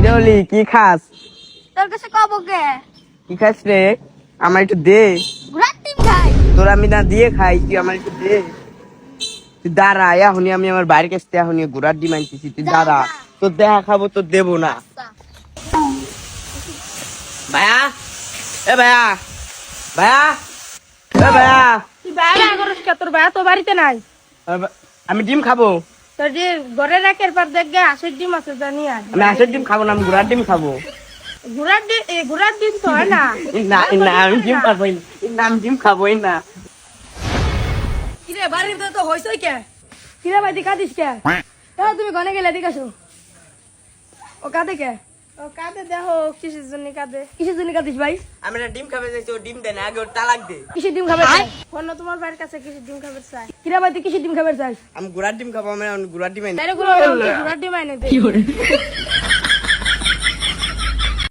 দেওলি কি খাস? তোর কাছে কব কে? কি খাস রে? আমার একটু দে। ঘোড়ার ডিম খাই। তোর আমি না দিয়ে খাই, তুই আমার একটু দে। তুই দাঁড়া, এখনই আমি আমার বাড়ির কাছ থেকে এখনই ঘোড়ার ডিম আনতেছি, তুই দাঁড়া। তোর দেখা খাবো, তোর দেবো না। ভাইয়া, এ ভাইয়া, ভাইয়া, এ ভাইয়া, তুই বাইরে করিস কে? তোর ভাই তো বাড়িতে নাই। আমি ডিম খাবো। তোর যে ঘরে রাখার পর দেখবে হাঁসের ডিম আছে জানি আর আমি হাঁসের ডিম খাবো না, আমি ঘোড়ার ডিম খাবো। ঘোড়ার ডিম তো হয় না। না না, আমি ডিম খাবোই না, আমি ডিম খাবোই না। কিরে বাড়িতে তো হইছই কে? কিরে ভাই দিকা দিস কে? তুমি গনে গেলে দিকে আসো। ও কাঁদে কে? ও কাঁদে দেখো কিসের জন্য কাঁদে? কিসের জন্য কাঁদিস ভাই? আমি না ডিম খাবে চাইছি, ও ডিম দেয় না, আগে ওর তালাক দে। কিসের ডিম খাবে চাই? অন্য তোমার বাড়ির কাছে কিসের ডিম খাবে চাই? কিরে ভাই তুই কিসের ডিম খাবে চাই? আমি ঘোড়ার ডিম খাবো, আমি ঘোড়ার ডিম আনি। ঘোড়ার ডিম আইনে দে।